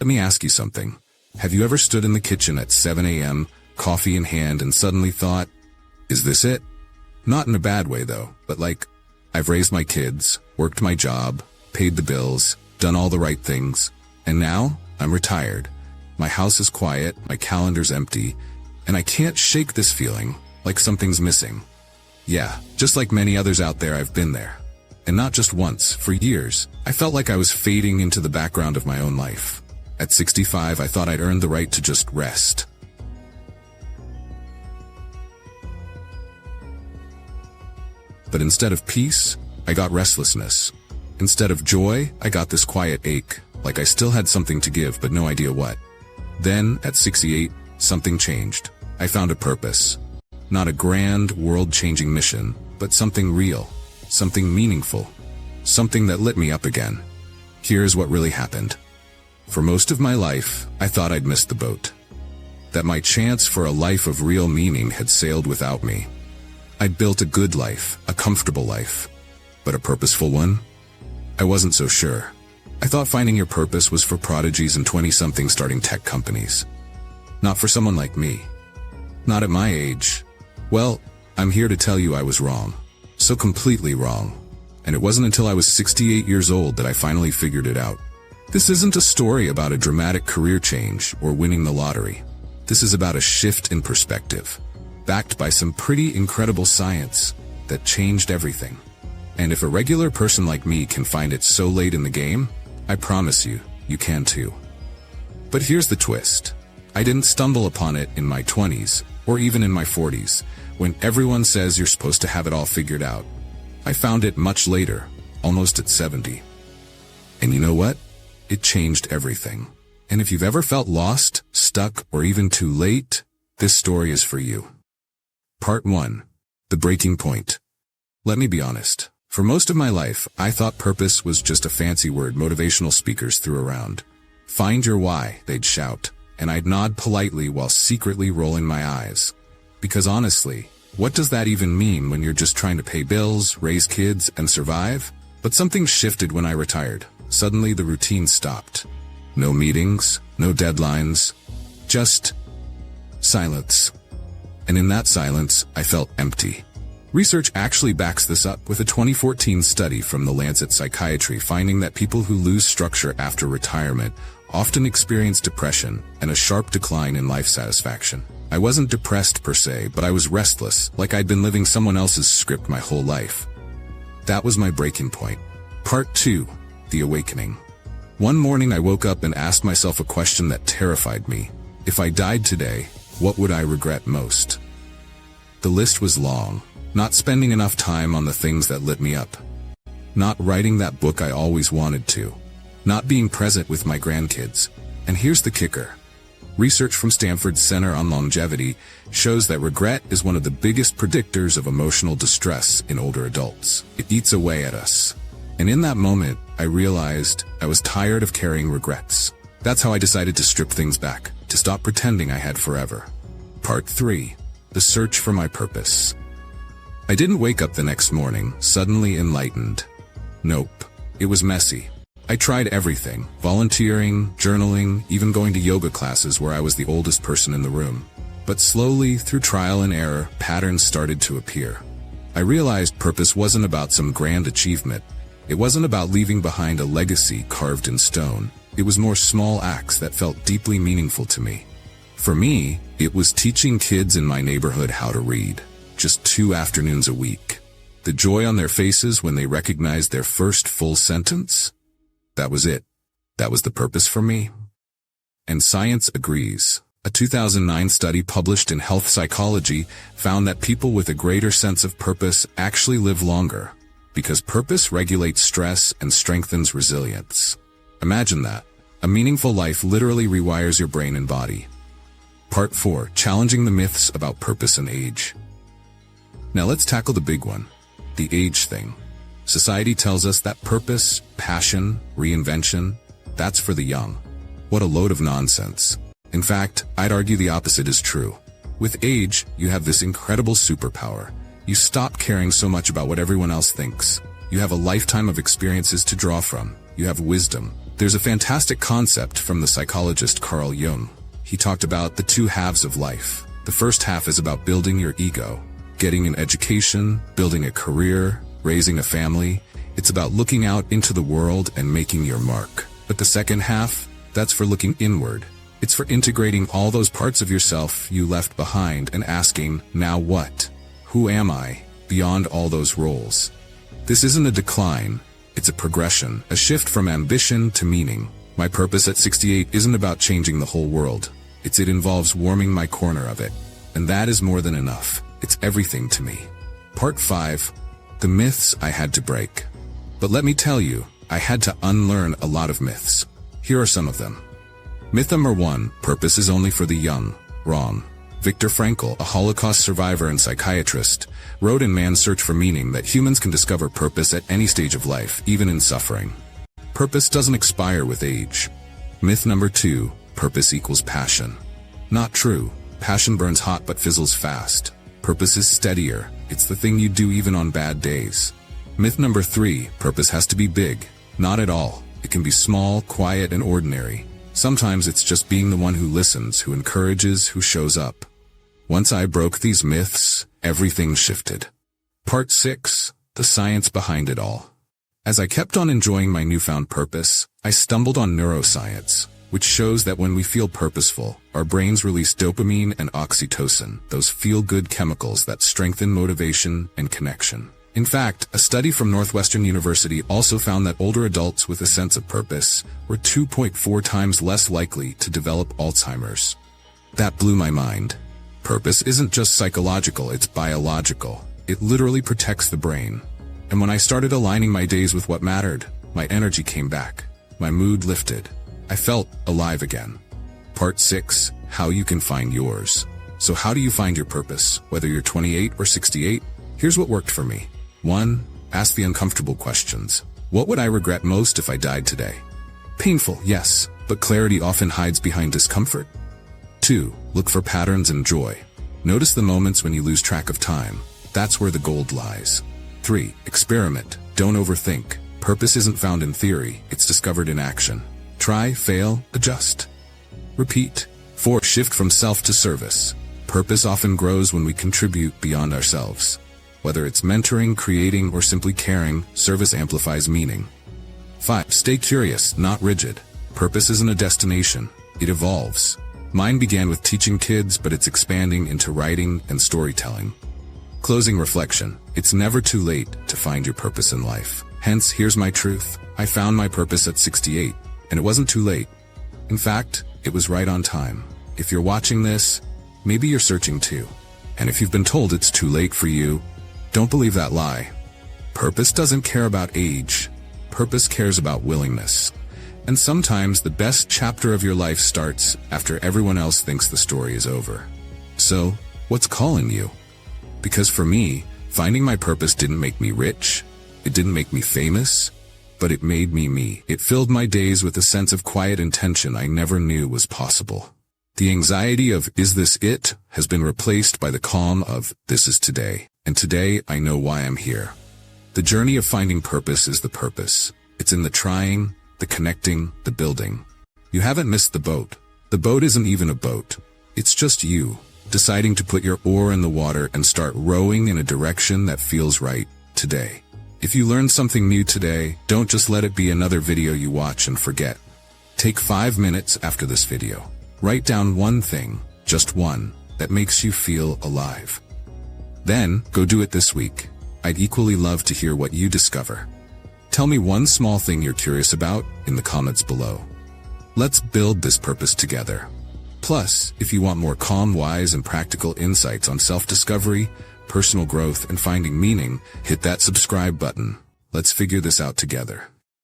Let me ask you something. Have you ever stood in the kitchen at 7 a.m., coffee in hand, and suddenly thought, is this it? Not in a bad way though, but like, I've raised my kids, worked my job, paid the bills, done all the right things, and now I'm retired. My house is quiet, my calendar's empty, and I can't shake this feeling, like something's missing. Yeah, just like many others out there, I've been there. And not just once, for years, I felt like I was fading into the background of my own life. At 65, I thought I'd earned the right to just rest. But instead of peace, I got restlessness. Instead of joy, I got this quiet ache, like I still had something to give but no idea what. Then, at 68, something changed. I found a purpose. Not a grand, world-changing mission, but something real, something meaningful, something that lit me up again. Here's what really happened. For most of my life, I thought I'd missed the boat. That my chance for a life of real meaning had sailed without me. I'd built a good life, a comfortable life. But a purposeful one? I wasn't so sure. I thought finding your purpose was for prodigies and 20-somethings starting tech companies. Not for someone like me. Not at my age. Well, I'm here to tell you I was wrong. So completely wrong. And it wasn't until I was 68 years old that I finally figured it out. This isn't a story about a dramatic career change or winning the lottery. This is about a shift in perspective, backed by some pretty incredible science that changed everything. And if a regular person like me can find it so late in the game, I promise you, you can too. But here's the twist. I didn't stumble upon it in my 20s, or even in my 40s, when everyone says you're supposed to have it all figured out. I found it much later, almost at 70. And you know what? It changed everything. And if you've ever felt lost, stuck, or even too late, this story is for you. Part 1. The breaking point. Let me be honest. For most of my life, I thought purpose was just a fancy word motivational speakers threw around. Find your why, they'd shout, and I'd nod politely while secretly rolling my eyes. Because honestly, what does that even mean when you're just trying to pay bills, raise kids, and survive? But something shifted when I retired. Suddenly the routine stopped. No meetings, no deadlines, just silence. And in that silence, I felt empty. Research actually backs this up with a 2014 study from the Lancet Psychiatry finding that people who lose structure after retirement often experience depression and a sharp decline in life satisfaction. I wasn't depressed per se, but I was restless, like I'd been living someone else's script my whole life. That was my breaking point. Part 2. The awakening. One morning I woke up and asked myself a question that terrified me. If I died today, what would I regret most? The list was long. Not spending enough time on the things that lit me up. Not writing that book I always wanted to. Not being present with my grandkids. And here's the kicker. Research from Stanford's Center on Longevity shows that regret is one of the biggest predictors of emotional distress in older adults. It eats away at us. And in that moment, I realized I was tired of carrying regrets. That's how I decided to strip things back, to stop pretending I had forever. Part 3. The search for my purpose. I didn't wake up the next morning, suddenly enlightened. Nope. It was messy. I tried everything, volunteering, journaling, even going to yoga classes where I was the oldest person in the room. But slowly, through trial and error, patterns started to appear. I realized purpose wasn't about some grand achievement. It wasn't about leaving behind a legacy carved in stone. It was more small acts that felt deeply meaningful to me. For me, it was teaching kids in my neighborhood how to read. Just 2 afternoons a week. The joy on their faces when they recognized their first full sentence? That was it. That was the purpose for me. And science agrees. A 2009 study published in Health Psychology found that people with a greater sense of purpose actually live longer, because purpose regulates stress and strengthens resilience. Imagine that. A meaningful life literally rewires your brain and body. Part 4. Challenging the myths about purpose and age. Now let's tackle the big one, the age thing. Society tells us that purpose, passion, reinvention, that's for the young. What a load of nonsense. In fact, I'd argue the opposite is true. With age, you have this incredible superpower. You stop caring so much about what everyone else thinks. You have a lifetime of experiences to draw from. You have wisdom, There's a fantastic concept from the psychologist Carl Jung. He talked about the two halves of life. The first half is about building your ego, getting an education, building a career, raising a family. It's about looking out into the world and making your mark. But the second half, that's for looking inward. It's for integrating all those parts of yourself you left behind and asking, now what? Who am I, beyond all those roles? This isn't a decline, it's a progression, a shift from ambition to meaning. My purpose at 68 isn't about changing the whole world. It involves warming my corner of it. And that is more than enough. It's everything to me. Part 5. The myths I had to break. But let me tell you, I had to unlearn a lot of myths. Here are some of them. Myth number 1, purpose is only for the young. Wrong. Viktor Frankl, a Holocaust survivor and psychiatrist, wrote in Man's Search for Meaning that humans can discover purpose at any stage of life, even in suffering. Purpose doesn't expire with age. Myth number 2, purpose equals passion. Not true. Passion burns hot but fizzles fast. Purpose is steadier. It's the thing you do even on bad days. Myth number 3, purpose has to be big. Not at all. It can be small, quiet, and ordinary. Sometimes it's just being the one who listens, who encourages, who shows up. Once I broke these myths, everything shifted. Part 6, the science behind it all. As I kept on enjoying my newfound purpose, I stumbled on neuroscience, which shows that when we feel purposeful, our brains release dopamine and oxytocin, those feel-good chemicals that strengthen motivation and connection. In fact, a study from Northwestern University also found that older adults with a sense of purpose were 2.4 times less likely to develop Alzheimer's. That blew my mind. Purpose isn't just psychological, it's biological. It literally protects the brain. And when I started aligning my days with what mattered, my energy came back. My mood lifted. I felt alive again. Part 6, how you can find yours. So how do you find your purpose, whether you're 28 or 68? Here's what worked for me. 1. Ask the uncomfortable questions. What would I regret most if I died today? Painful, yes, but clarity often hides behind discomfort. 2. Look for patterns and joy. Notice the moments when you lose track of time. That's where the gold lies. 3. Experiment. Don't overthink. Purpose isn't found in theory, it's discovered in action. Try, fail, adjust. Repeat. 4. Shift from self to service. Purpose often grows when we contribute beyond ourselves. Whether it's mentoring, creating, or simply caring, service amplifies meaning. 5. Stay curious, not rigid. Purpose isn't a destination, it evolves. Mine began with teaching kids, but it's expanding into writing and storytelling. Closing reflection. It's never too late to find your purpose in life. Hence, here's my truth. I found my purpose at 68, and it wasn't too late. In fact, it was right on time. If you're watching this, maybe you're searching too. And if you've been told it's too late for you, don't believe that lie. Purpose doesn't care about age. Purpose cares about willingness. And sometimes the best chapter of your life starts after everyone else thinks the story is over. So, what's calling you? Because for me, finding my purpose didn't make me rich. It didn't make me famous. But it made me me. It filled my days with a sense of quiet intention I never knew was possible. The anxiety of, is this it, has been replaced by the calm of, this is today. And today, I know why I'm here. The journey of finding purpose is the purpose. It's in the trying, the connecting, the building. You haven't missed the boat. The boat isn't even a boat. It's just you, deciding to put your oar in the water and start rowing in a direction that feels right, today. If you learned something new today, don't just let it be another video you watch and forget. Take 5 minutes after this video. Write down one thing, just one, that makes you feel alive. Then, go do it this week. I'd equally love to hear what you discover. Tell me one small thing you're curious about in the comments below. Let's build this purpose together. Plus, if you want more calm, wise, and practical insights on self-discovery, personal growth, and finding meaning, hit that subscribe button. Let's figure this out together.